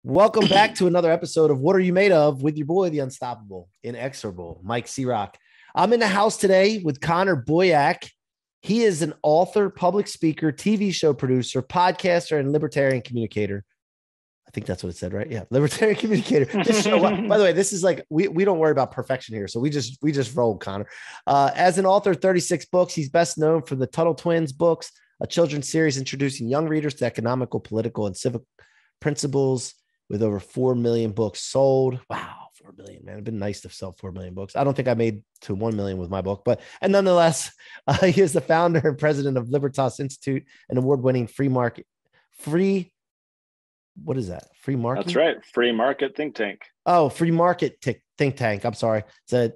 Welcome back to another episode of What Are You Made Of with your boy, the unstoppable, inexorable, Mike C-Roc. I'm in the house today with Connor Boyack. He is an author, public speaker, TV show producer, podcaster, and libertarian communicator. I think that's what it said, right? Yeah, libertarian communicator. This show, by the way, this is like we don't worry about perfection here, so we just roll, Connor. As an author, 36 books. He's best known for the Tuttle Twins books, a children's series introducing young readers to economical, political, and civic principles. With over 4 million books sold. Wow, 4 million, man. It'd been nice to sell 4 million books. I don't think I made to 1 million with my book, and nonetheless, he is the founder and president of Libertas Institute, an award-winning free market. What is that? Free market? That's right. Free market think tank. Oh, free market think tank. I'm sorry. It's a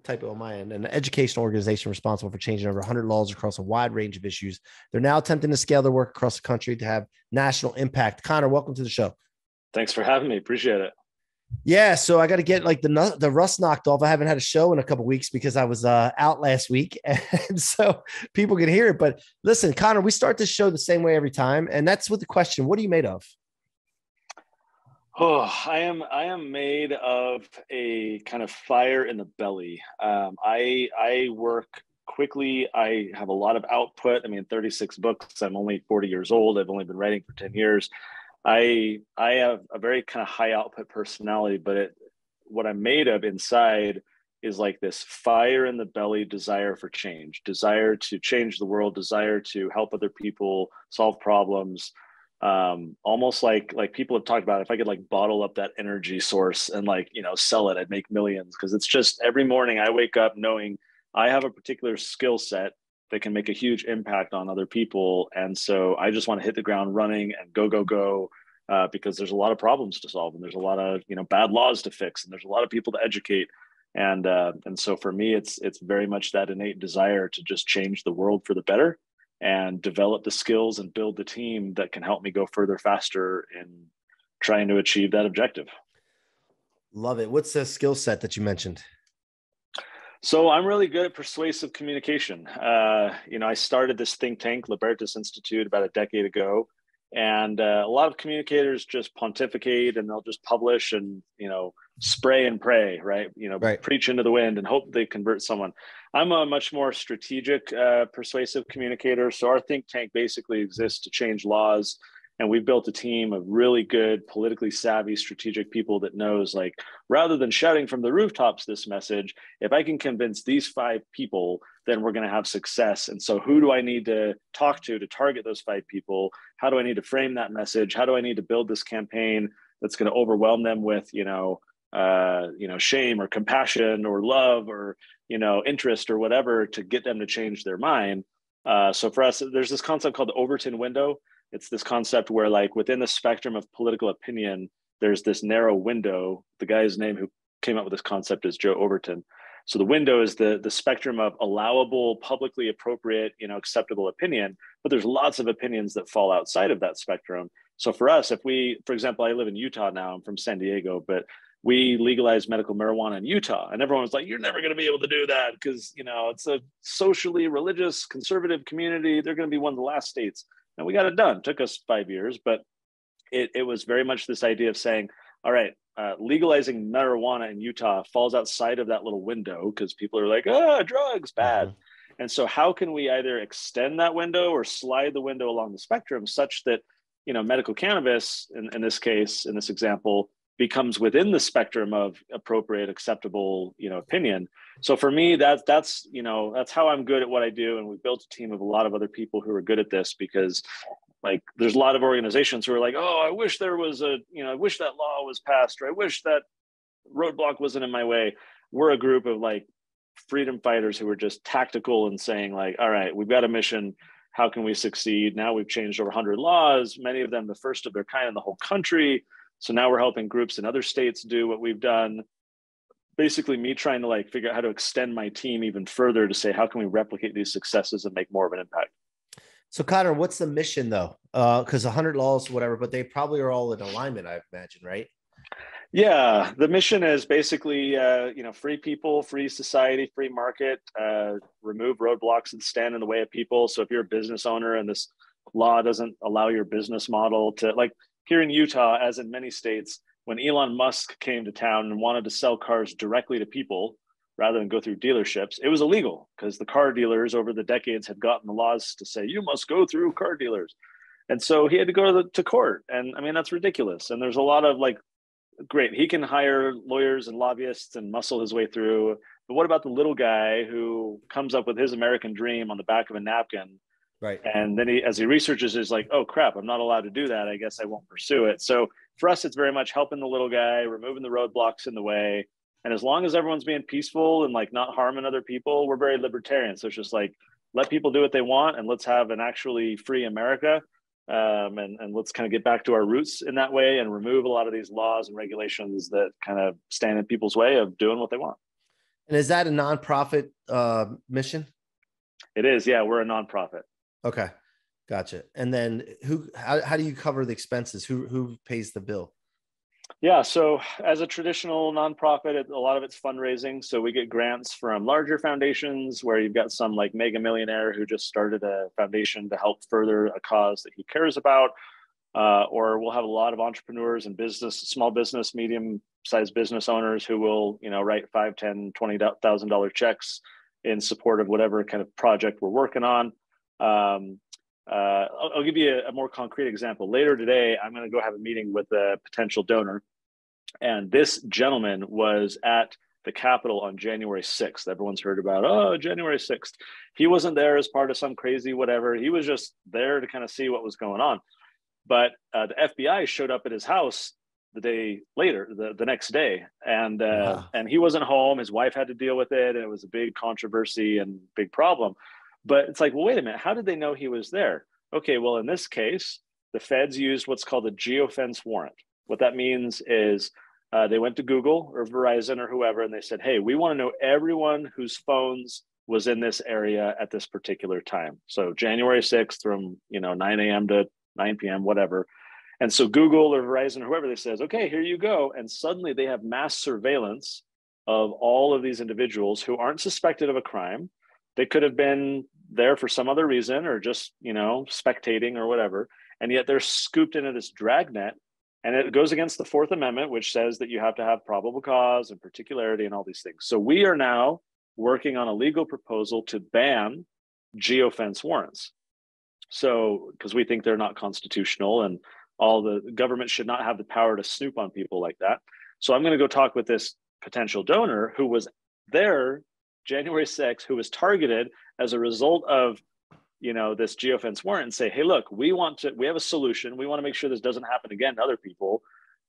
typo on my end. An educational organization responsible for changing over 100 laws across a wide range of issues. They're now attempting to scale their work across the country to have national impact. Connor, welcome to the show. Thanks for having me. Appreciate it. Yeah. So I got to get like the rust knocked off. I haven't had a show in a couple of weeks because I was out last week. And so people can hear it. But listen, Connor, we start this show the same way every time. And that's with the question, what are you made of? Oh, I am made of a kind of fire in the belly. I work quickly. I have a lot of output. 36 books. I'm only 40 years old. I've only been writing for 10 years. I have a very kind of high output personality, but what I'm made of inside is like this fire in the belly, desire for change, desire to change the world, desire to help other people solve problems. Almost like people have talked about, if I could like bottle up that energy source and sell it, I'd make millions. Cause it's just every morning I wake up knowing I have a particular skill set that can make a huge impact on other people. And so I just want to hit the ground running and go, because there's a lot of problems to solve and there's a lot of, bad laws to fix and there's a lot of people to educate. And so for me, it's very much that innate desire to just change the world for the better and develop the skills and build the team that can help me go further, faster in trying to achieve that objective. Love it. What's the skill set that you mentioned? So I'm really good at persuasive communication. I started this think tank, Libertas Institute, about a decade ago. And a lot of communicators just pontificate and they'll just publish and, spray and pray, right? Right. Preach into the wind and hope they convert someone. I'm a much more strategic, persuasive communicator. So our think tank basically exists to change laws. And we've built a team of really good, politically savvy, strategic people that knows, like, rather than shouting from the rooftops this message, if I can convince these 5 people, then we're going to have success. And so who do I need to talk to target those 5 people? How do I need to frame that message? How do I need to build this campaign that's going to overwhelm them with, shame or compassion or love or, interest or whatever to get them to change their mind? So for us, there's this concept called the Overton window. It's this concept where, like, within the spectrum of political opinion, there's this narrow window. The guy's name who came up with this concept is Joe Overton. So the window is the spectrum of allowable, publicly appropriate, acceptable opinion. But there's lots of opinions that fall outside of that spectrum. So for us, for example, I live in Utah now. I'm from San Diego, but we legalized medical marijuana in Utah. And everyone was like, you're never going to be able to do that because, it's a socially religious, conservative community. They're going to be one of the last states. And we got it done. It took us 5 years, but it was very much this idea of saying, all right, legalizing marijuana in Utah falls outside of that little window because people are like, drugs, bad. Mm-hmm. And so how can we either extend that window or slide the window along the spectrum such that, medical cannabis, in this case, in this example, becomes within the spectrum of appropriate, acceptable, opinion. So for me, that's how I'm good at what I do. And we built a team of a lot of other people who are good at this because, like, there's a lot of organizations who are like, oh, I wish there was I wish that law was passed, or I wish that roadblock wasn't in my way. We're a group of like freedom fighters who are just tactical and saying, like, all right, we've got a mission. How can we succeed? Now we've changed over 100 laws, many of them the first of their kind in the whole country. So now we're helping groups in other states do what we've done. Basically me trying to like figure out how to extend my team even further to say, how can we replicate these successes and make more of an impact? So Connor, what's the mission though? Because 100 laws, whatever, but they probably are all in alignment, I imagine, right? Yeah, the mission is basically, free people, free society, free market, remove roadblocks that stand in the way of people. So if you're a business owner and this law doesn't allow your business model to, like, here in Utah, as in many states, when Elon Musk came to town and wanted to sell cars directly to people rather than go through dealerships, it was illegal because the car dealers over the decades had gotten the laws to say, you must go through car dealers. And so he had to go to court. And I mean, that's ridiculous. And there's a lot of like, great, he can hire lawyers and lobbyists and muscle his way through. But what about the little guy who comes up with his American dream on the back of a napkin? Right. And then as he researches, is like, oh crap, I'm not allowed to do that. I guess I won't pursue it. So for us, it's very much helping the little guy, removing the roadblocks in the way. And as long as everyone's being peaceful and like not harming other people, we're very libertarian. So it's just like, let people do what they want and let's have an actually free America. And let's kind of get back to our roots in that way and remove a lot of these laws and regulations that kind of stand in people's way of doing what they want. And is that a nonprofit mission? It is. Yeah, we're a nonprofit. Okay. Gotcha. And then how do you cover the expenses? Who pays the bill? Yeah. So as a traditional nonprofit, a lot of it's fundraising. So we get grants from larger foundations where you've got some like mega millionaire who just started a foundation to help further a cause that he cares about. Or we'll have a lot of entrepreneurs and small business, medium-sized business owners who will, write $5, $10, $20,000 checks in support of whatever kind of project we're working on. I'll give you a more concrete example. Later today, I'm going to go have a meeting with a potential donor. And this gentleman was at the Capitol on January 6th. Everyone's heard about, January 6th. He wasn't there as part of some crazy whatever. He was just there to kind of see what was going on. But the FBI showed up at his house the day later, the next day. And and he wasn't home. His wife had to deal with it. And it was a big controversy and big problem. But it's like, well, wait a minute. How did they know he was there? Okay, well, in this case, the feds used what's called a geofence warrant. What that means is they went to Google or Verizon or whoever, and they said, hey, we want to know everyone whose phones was in this area at this particular time. So January 6th from 9 a.m. to 9 p.m., whatever. And so Google or Verizon or whoever, they says, okay, here you go. And suddenly they have mass surveillance of all of these individuals who aren't suspected of a crime. They could have been there for some other reason or just, spectating or whatever. And yet they're scooped into this dragnet. And it goes against the Fourth Amendment, which says that you have to have probable cause and particularity and all these things. So we are now working on a legal proposal to ban geofence warrants. So, because we think they're not constitutional and all the government should not have the power to snoop on people like that. So I'm going to go talk with this potential donor who was there January 6th, who was targeted as a result of, this geofence warrant and say, hey, look, we have a solution. We want to make sure this doesn't happen again to other people.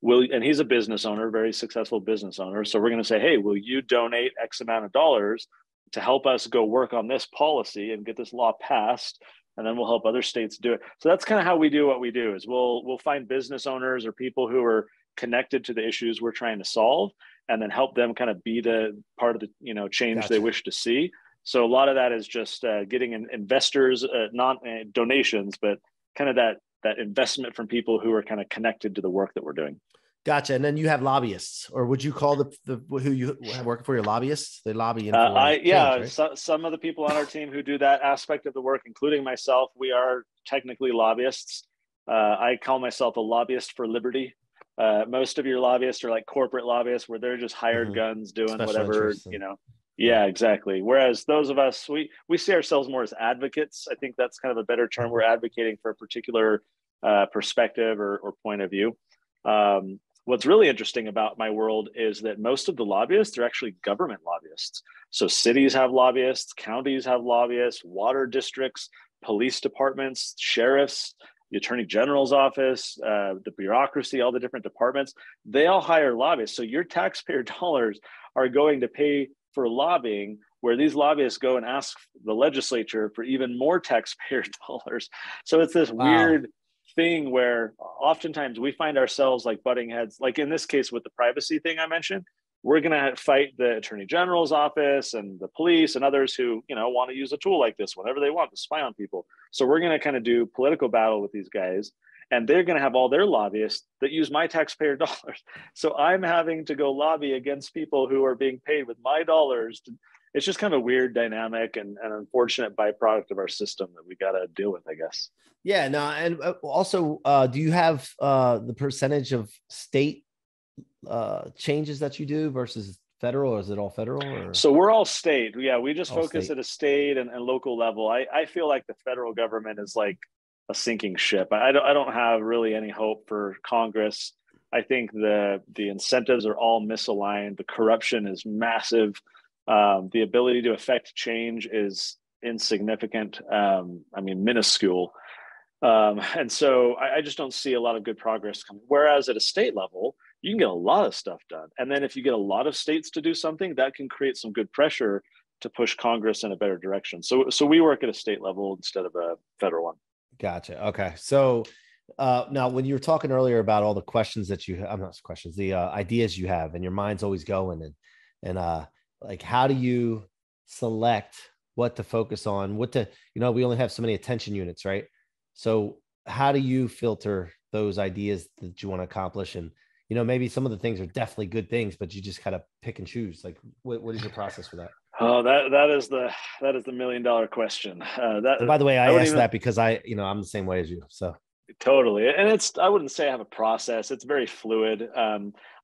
And he's a business owner, very successful business owner. So we're going to say, hey, will you donate X amount of dollars to help us go work on this policy and get this law passed? And then we'll help other states do it. So that's kind of how we do what we do is we'll find business owners or people who are connected to the issues we're trying to solve and then help them kind of be the part of the change Gotcha. they wish to see. So a lot of that is just getting investors, not donations, but kind of that investment from people who are kind of connected to the work that we're doing. Gotcha. And then you have lobbyists, or would you call the who you work for your lobbyists? They lobby in for change, right? Some of the people on our team who do that aspect of the work, including myself, we are technically lobbyists. I call myself a lobbyist for liberty. Most of your lobbyists are like corporate lobbyists where they're just hired guns doing special whatever, Yeah, exactly. Whereas those of us, we see ourselves more as advocates. I think that's kind of a better term. We're advocating for a particular perspective or point of view. What's really interesting about my world is that most of the lobbyists are actually government lobbyists. So cities have lobbyists, counties have lobbyists, water districts, police departments, sheriffs, the attorney general's office, the bureaucracy, all the different departments, they all hire lobbyists. So your taxpayer dollars are going to pay for lobbying, where these lobbyists go and ask the legislature for even more taxpayer dollars. So it's this weird thing where oftentimes we find ourselves like butting heads, like in this case with the privacy thing I mentioned, we're going to fight the attorney general's office and the police and others who, want to use a tool like this whenever they want to spy on people. So we're going to kind of do political battle with these guys, and they're going to have all their lobbyists that use my taxpayer dollars. So I'm having to go lobby against people who are being paid with my dollars it's just kind of a weird dynamic and an unfortunate byproduct of our system that we got to deal with, I guess. Yeah, no, and also, do you have the percentage of state changes that you do versus federal, or is it all federal? Or so we're all state. Yeah, we just all focus state? at a state and local level. I feel like the federal government is like a sinking ship. I don't have really any hope for Congress. I think the incentives are all misaligned. The corruption is massive. The ability to affect change is insignificant. I mean, minuscule. And so I just don't see a lot of good progress coming. Whereas at a state level, you can get a lot of stuff done. And then if you get a lot of states to do something, that can create some good pressure to push Congress in a better direction. So we work at a state level instead of a federal one. Gotcha. Okay. So now when you were talking earlier about all the questions that I'm not questions, the ideas you have, and your mind's always going, and like, how do you select what to focus on, we only have so many attention units, right? So how do you filter those ideas that you want to accomplish? And, maybe some of the things are definitely good things, but you just kind of pick and choose. Like, what is your process for that? Oh, that is the $1 million question. And by the way, I asked that because I'm the same way as you. So totally. And I wouldn't say I have a process. It's very fluid.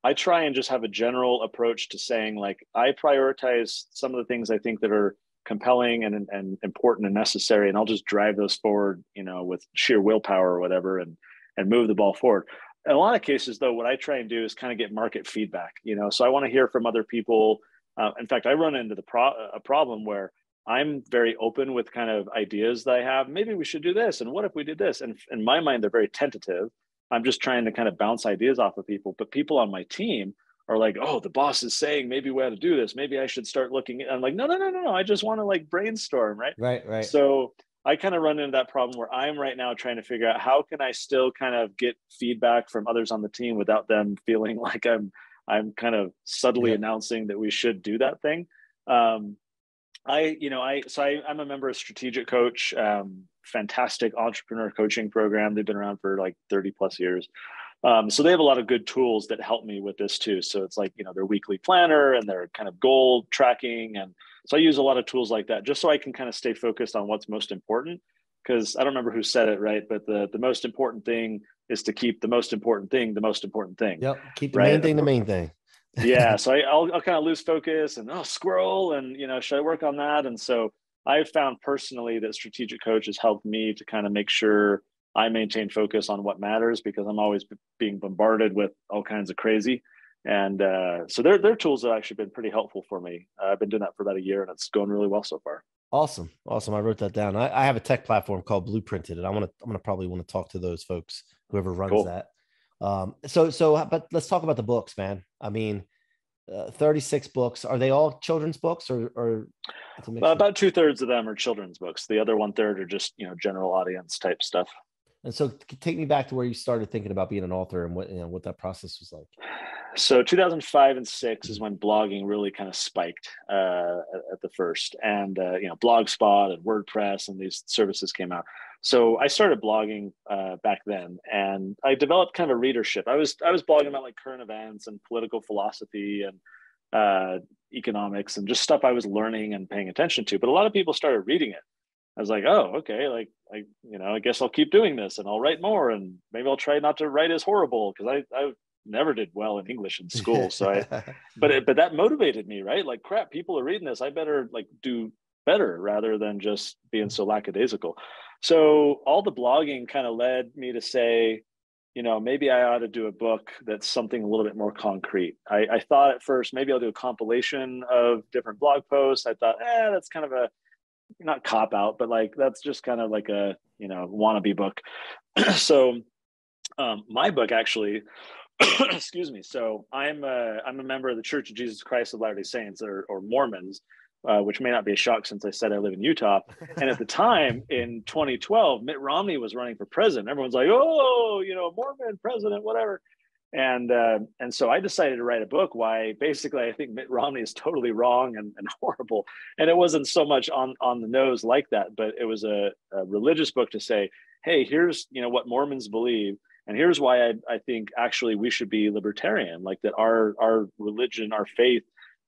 I try and just have a general approach to saying, like, I prioritize some of the things I think that are compelling and important and necessary, and I'll just drive those forward, with sheer willpower or whatever, and move the ball forward. In a lot of cases, though, what I try and do is kind of get market feedback, so I want to hear from other people. In fact, I run into a problem where I'm very open with kind of ideas that I have. Maybe we should do this, and what if we did this? And in my mind, they're very tentative. I'm just trying to kind of bounce ideas off of people, but people on my team are like, oh, the boss is saying maybe we ought to do this. Maybe I should start looking. I'm like, no. I just want to like brainstorm, right? Right. So I kind of run into that problem where I'm right now trying to figure out how can I still kind of get feedback from others on the team without them feeling like I'm kind of subtly announcing that we should do that thing. I'm a member of Strategic Coach, fantastic entrepreneur coaching program. They've been around for like 30 plus years. So they have a lot of good tools that help me with this too. So it's like, their weekly planner and their kind of goal tracking. And so I use a lot of tools like that just so I can kind of stay focused on what's most important. Because I don't remember who said it, right? But the most important thing is to keep the most important thing the most important thing. Yep. Keep the main thing the main thing. Yeah. So I'll kind of lose focus and squirrel and should I work on that? And so I've found personally that Strategic Coach has helped me to kind of make sure I maintain focus on what matters, because I'm always being bombarded with all kinds of crazy. And so their tools have actually been pretty helpful for me. I've been doing that for about a year, and it's going really well so far. Awesome. I wrote that down. I have a tech platform called Blueprinted, and I'm gonna probably want to talk to those folks, whoever runs that. But let's talk about the books, man. I mean, 36 books. Are they all children's books, or about 2/3 of them are children's books? The other 1/3 are just general audience type stuff. And so take me back to where you started thinking about being an author and what that process was like. So 2005 and 2006 is when blogging really kind of spiked at the first, and Blogspot and WordPress and these services came out. So I started blogging back then, and I developed kind of a readership. I was blogging about like current events and political philosophy and economics and just stuff I was learning and paying attention to. But a lot of people started reading it. I was like, oh, okay, like I guess I'll keep doing this, and I'll write more, and maybe I'll try not to write as horrible, because I never did well in English in school. So but that motivated me, right? Like, crap, people are reading this. I better like do better rather than just being so lackadaisical. So all the blogging kind of led me to say, maybe I ought to do a book that's something a little bit more concrete. I thought at first, maybe I'll do a compilation of different blog posts. I thought, that's kind of a, not cop out, but like, that's just kind of like a, wannabe book. So my book actually, excuse me. So I'm a member of the Church of Jesus Christ of Latter-day Saints, or Mormons, which may not be a shock since I said I live in Utah. And at the time in 2012, Mitt Romney was running for president. Everyone's like, oh, Mormon president, whatever. And so I decided to write a book why basically I think Mitt Romney is totally wrong and horrible. And it wasn't so much on the nose like that, but it was a religious book to say, hey, here's what Mormons believe, and here's why I think actually we should be libertarian, like that our religion, our faith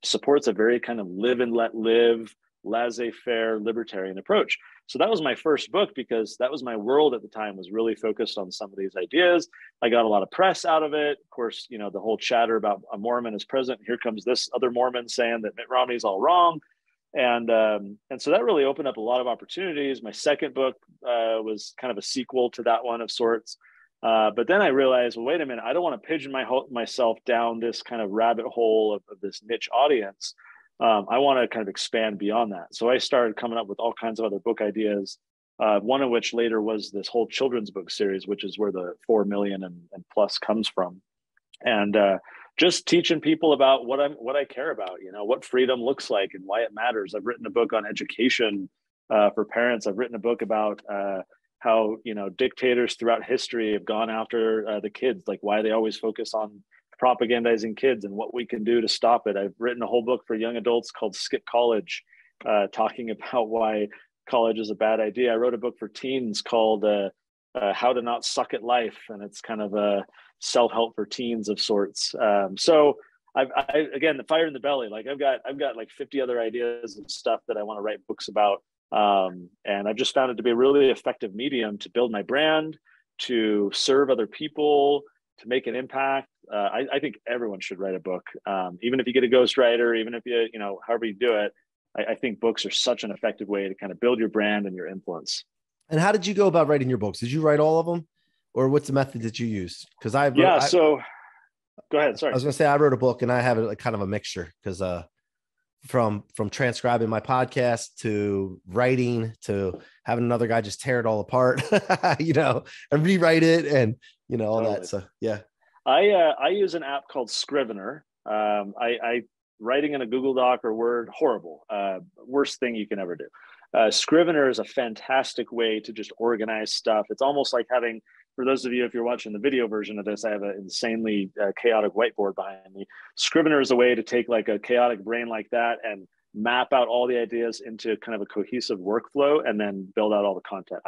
supports a very kind of live and let live, laissez-faire libertarian approach. So that was my first book, because that was my world at the time, was really focused on some of these ideas. I got a lot of press out of it. Of course, you know, the whole chatter about a Mormon as president. Here comes this other Mormon saying that Mitt Romney's all wrong. And so that really opened up a lot of opportunities. My second book was kind of a sequel to that one of sorts. But then I realized, well, wait a minute, I don't want to pigeon myself down this kind of rabbit hole of this niche audience. I want to kind of expand beyond that. So I started coming up with all kinds of other book ideas, one of which later was this whole children's book series, which is where the 4 million and plus comes from. And just teaching people about what I care about, you know, what freedom looks like and why it matters. I've written a book on education for parents. I've written a book about how, you know, dictators throughout history have gone after the kids, like why they always focus on propagandizing kids and what we can do to stop it. I've written a whole book for young adults called Skip College, talking about why college is a bad idea. I wrote a book for teens called How to Not Suck at Life, and it's kind of a self-help for teens of sorts. So I again, the fire in the belly, like I've got like 50 other ideas and stuff that I want to write books about. And I've just found it to be a really effective medium to build my brand, to serve other people, to make an impact. I think everyone should write a book, even if you get a ghostwriter, even if you know, however you do it. I think books are such an effective way to kind of build your brand and your influence. And how did you go about writing your books? Did you write all of them, or what's the method that you use? Because so go ahead. Sorry. I was going to say I wrote a book, and I have it kind of a mixture, because from transcribing my podcast to writing to having another guy just tear it all apart, you know, and rewrite it, and you know all totally. That. So yeah. I use an app called Scrivener. I writing in a Google Doc or Word, horrible. Worst thing you can ever do. Scrivener is a fantastic way to just organize stuff. It's almost like having, for those of you, if you're watching the video version of this, I have an insanely chaotic whiteboard behind me. Scrivener is a way to take like a chaotic brain like that and map out all the ideas into kind of a cohesive workflow, and then build out all the content.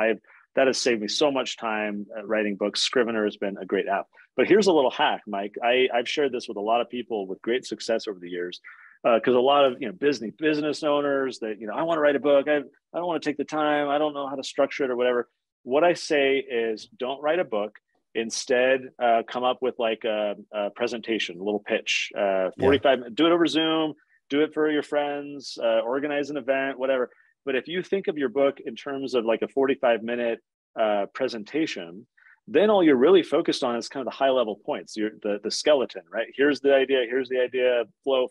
That has saved me so much time writing books. Scrivener has been a great app. But here's a little hack, Mike. I've shared this with a lot of people with great success over the years, because a lot of, you know, business owners that, you know, I want to write a book. I don't want to take the time. I don't know how to structure it or whatever. What I say is, don't write a book. Instead, come up with like a presentation, a little pitch, 45. Do it over Zoom. Do it for your friends. Organize an event, whatever. But if you think of your book in terms of like a 45-minute presentation, then all you're really focused on is kind of the high-level points, the skeleton, right? Here's the idea, flow.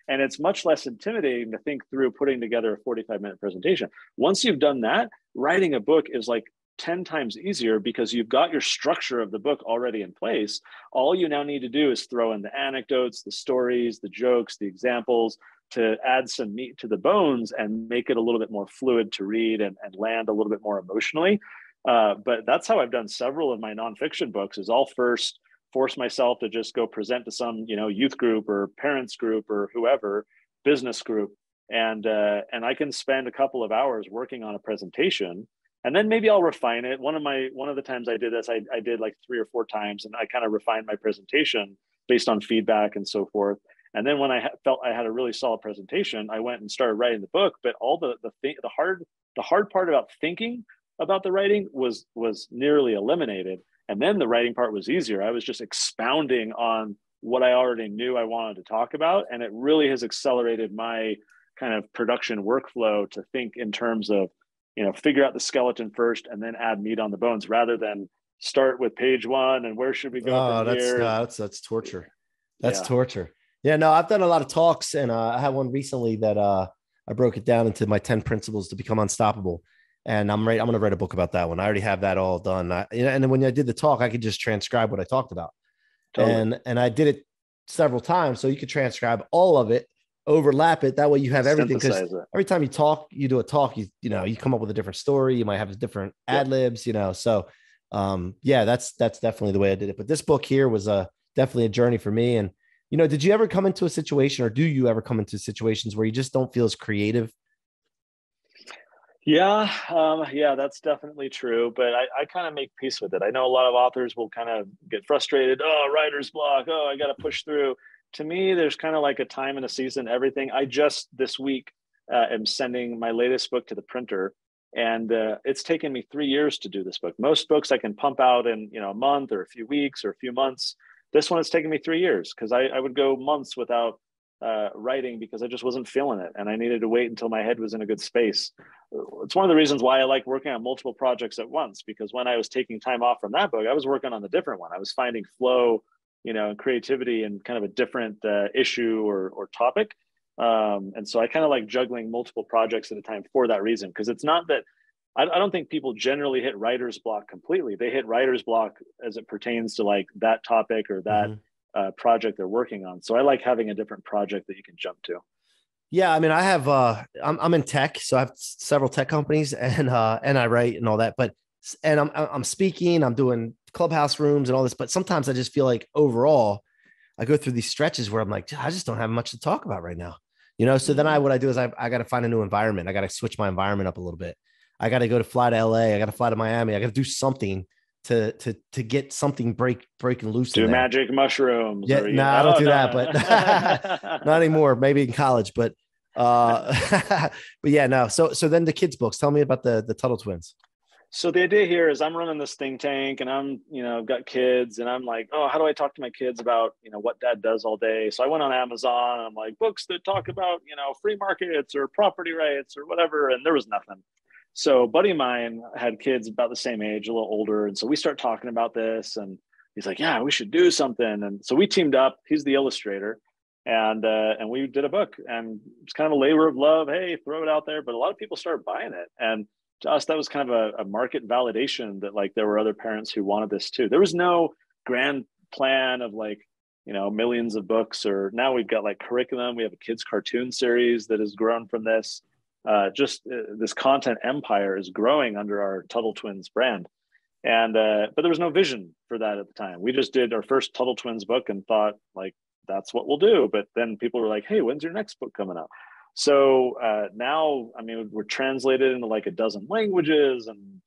And it's much less intimidating to think through putting together a 45-minute presentation. Once you've done that, writing a book is like 10 times easier, because you've got your structure of the book already in place. All you now need to do is throw in the anecdotes, the stories, the jokes, the examples, to add some meat to the bones and make it a little bit more fluid to read and land a little bit more emotionally. But that's how I've done several of my nonfiction books, is I'll first force myself to just go present to some, you know, youth group or parents group or whoever, business group. And I can spend a couple of hours working on a presentation, and then maybe I'll refine it. One of the times I did this, I did like 3 or 4 times, and I kind of refined my presentation based on feedback and so forth. And then when I felt I had a really solid presentation, I went and started writing the book. But all the hard part about thinking about the writing was nearly eliminated. And then the writing part was easier. I was just expounding on what I already knew I wanted to talk about. And it really has accelerated my kind of production workflow to think in terms of, you know, figure out the skeleton first and then add meat on the bones, rather than start with page 1 and where should we go from here. That's torture. That's torture. Yeah, no, I've done a lot of talks, and I had one recently that I broke it down into my 10 principles to become unstoppable. And I'm going to write a book about that one. I already have that all done. And then when I did the talk, I could just transcribe what I talked about. Totally. And I did it several times. So you could transcribe all of it, overlap it. That way you have everything. Because every time you talk, you do a talk, you come up with a different story. You might have different ad libs, you know. So that's definitely the way I did it. But this book here was definitely a journey for me. And, you know, did you ever come into a situation, or do you ever come into situations where you just don't feel as creative? Yeah, that's definitely true. But I kind of make peace with it. I know a lot of authors will kind of get frustrated. Oh, writer's block. Oh, I got to push through. to me, there's kind of like a time and a season, everything. I just this week am sending my latest book to the printer, and it's taken me 3 years to do this book. Most books I can pump out in a month or a few weeks or a few months. This one has taken me 3 years because I would go months without writing because I just wasn't feeling it, and I needed to wait until my head was in a good space. It's one of the reasons why I like working on multiple projects at once, because when I was taking time off from that book, I was working on the different one. I was finding flow, and creativity in kind of a different issue or topic. And so I kind of like juggling multiple projects at a time for that reason, because it's not that I don't think people generally hit writer's block completely. They hit writer's block as it pertains to like that topic or that project they're working on. So I like having a different project that you can jump to. Yeah, I mean, I have I'm in tech, so I have several tech companies, and I write and all that. But I'm speaking, I'm doing clubhouse rooms and all this. But sometimes I just feel like overall, I go through these stretches where I'm like, I just don't have much to talk about right now, So then what I do is I got to find a new environment. I got to switch my environment up a little bit. I got to fly to LA. I got to fly to Miami. I got to do something to get something breaking loose. Do magic mushrooms. Yeah, no, I don't do that, but not anymore. Maybe in college, but but yeah, no. So then the kids' books. Tell me about the Tuttle Twins. So the idea here is I'm running this think tank, and I'm got kids, and I'm like, oh, how do I talk to my kids about what dad does all day? So I went on Amazon, and I'm like, books that talk about free markets or property rights or whatever, and there was nothing. So a buddy of mine had kids about the same age, a little older. And so we start talking about this, and he's like, yeah, we should do something. And so we teamed up. He's the illustrator, and we did a book, and it's kind of a labor of love. Hey, throw it out there. But a lot of people started buying it. And to us, that was kind of a market validation that like there were other parents who wanted this too. There was no grand plan of like, millions of books, or now we've got like curriculum. We have a kids cartoon series that has grown from this. This content empire is growing under our Tuttle Twins brand. And but there was no vision for that at the time. We just did our first Tuttle Twins book and thought like, that's what we'll do. But then people were like, hey, when's your next book coming out? So now, I mean, we're translated into like a dozen languages, and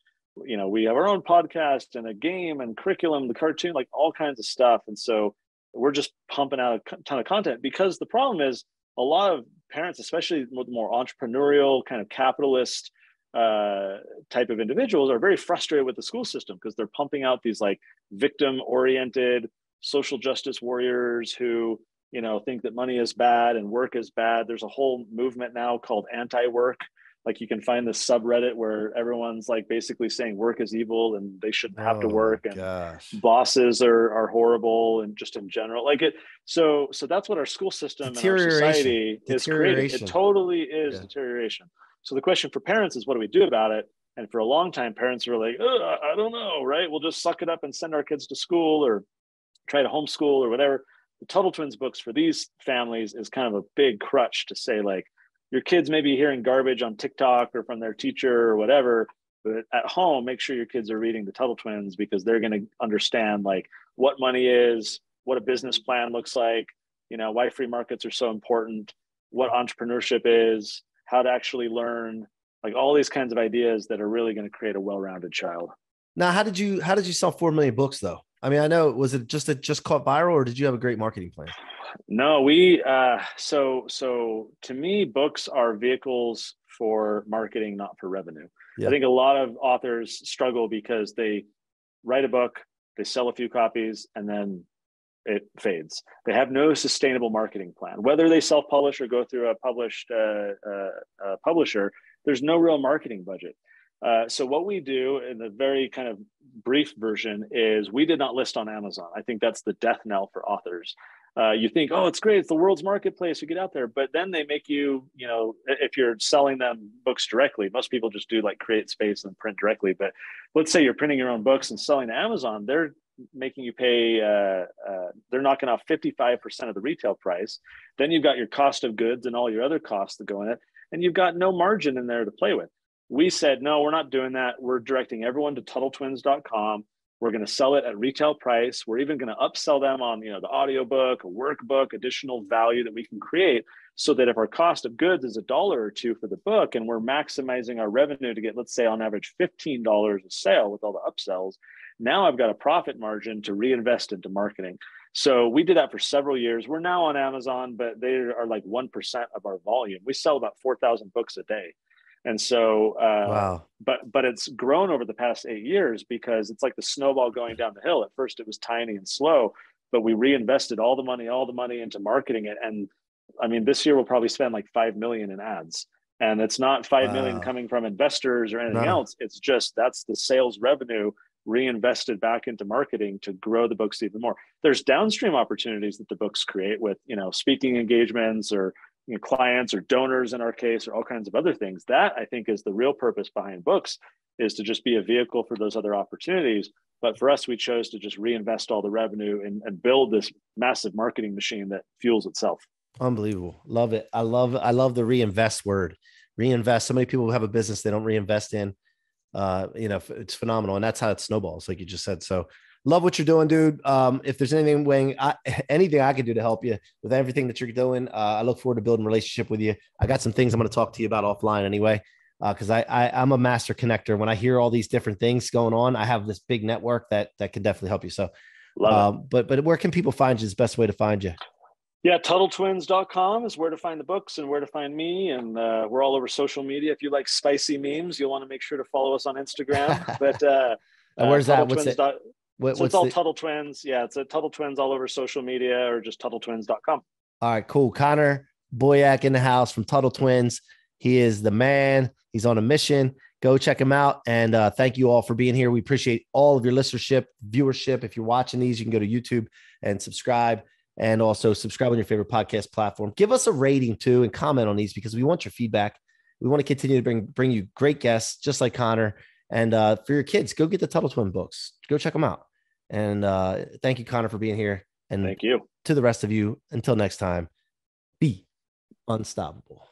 we have our own podcast and a game and curriculum, the cartoon, like all kinds of stuff. And so we're just pumping out a ton of content, because the problem is a lot of parents, especially with more entrepreneurial kind of capitalist type of individuals, are very frustrated with the school system because they're pumping out these like victim oriented social justice warriors who think that money is bad and work is bad. There's a whole movement now called anti-work. Like you can find this subreddit where everyone's like basically saying work is evil and they shouldn't have to work, and bosses are horrible, and just in general, like it. So that's what our school system and our society is creating. It totally is deterioration. So the question for parents is, what do we do about it? And for a long time, parents were like, I don't know, right? We'll just suck it up and send our kids to school or try to homeschool or whatever. The Tuttle Twins books for these families is kind of a big crutch to say, like, your kids may be hearing garbage on TikTok or from their teacher or whatever, but at home, make sure your kids are reading the Tuttle Twins, because they're going to understand like what money is, what a business plan looks like, why free markets are so important, what entrepreneurship is, how to actually learn, like all these kinds of ideas that are really going to create a well-rounded child. Now, how did you sell 4 million books though? I mean, I know, was it just caught viral, or did you have a great marketing plan? No, we, so to me, books are vehicles for marketing, not for revenue. Yeah. I think a lot of authors struggle because they write a book, they sell a few copies, and then it fades. They have no sustainable marketing plan. Whether they self-publish or go through a published publisher, there's no real marketing budget. So what we do in the very kind of brief version is we did not list on Amazon. I think that's the death knell for authors. You think, oh, it's great, it's the world's marketplace, you get out there, but then they make you, if you're selling them books directly, most people just do like create space and print directly. But let's say you're printing your own books and selling to Amazon, they're making you pay, they're knocking off 55% of the retail price. Then you've got your cost of goods and all your other costs that go in it, and you've got no margin in there to play with. We said, no, we're not doing that. We're directing everyone to TuttleTwins.com. We're going to sell it at retail price. We're even going to upsell them on, the audiobook, a workbook, additional value that we can create, so that if our cost of goods is $1 or $2 for the book, and we're maximizing our revenue to get, let's say on average, $15 a sale with all the upsells, now I've got a profit margin to reinvest into marketing. So we did that for several years. We're now on Amazon, but they are like 1% of our volume. We sell about 4,000 books a day. And so, Wow. but it's grown over the past 8 years, because it's like the snowball going down the hill. At first it was tiny and slow, but we reinvested all the money into marketing it. And I mean, this year we'll probably spend like 5 million in ads, and it's not 5 million coming from investors or anything else. It's just, that's the sales revenue reinvested back into marketing to grow the books even more. There's downstream opportunities that the books create with, speaking engagements, or clients or donors in our case, or all kinds of other things. That, I think, is the real purpose behind books, is to just be a vehicle for those other opportunities. But for us, we chose to just reinvest all the revenue and build this massive marketing machine that fuels itself. Unbelievable. Love it. I love the reinvest word. Reinvest. So many people have a business they don't reinvest in. It's phenomenal. And that's how it snowballs, like you just said. So love what you're doing, dude. If there's anything I can do to help you with everything that you're doing, I look forward to building a relationship with you. I got some things I'm going to talk to you about offline anyway, because I'm a master connector. When I hear all these different things going on, I have this big network that can definitely help you. So, but where can people find you? Is the best way to find you? Yeah, TuttleTwins.com is where to find the books and where to find me. And we're all over social media. If you like spicy memes, you'll want to make sure to follow us on Instagram. But where's that? What's it? So it's all Tuttle Twins. Yeah, it's a Tuttle Twins all over social media, or just TuttleTwins.com. All right, cool. Connor Boyack in the house from Tuttle Twins. He is the man. He's on a mission. Go check him out. And thank you all for being here. We appreciate all of your listenership, viewership. If you're watching these, you can go to YouTube and subscribe. And also subscribe on your favorite podcast platform. Give us a rating too, and comment on these, because we want your feedback. We want to continue to bring you great guests just like Connor. And for your kids, go get the Tuttle Twin books. Go check them out. And thank you, Connor, for being here. And thank you. To the rest of you, until next time, be unstoppable.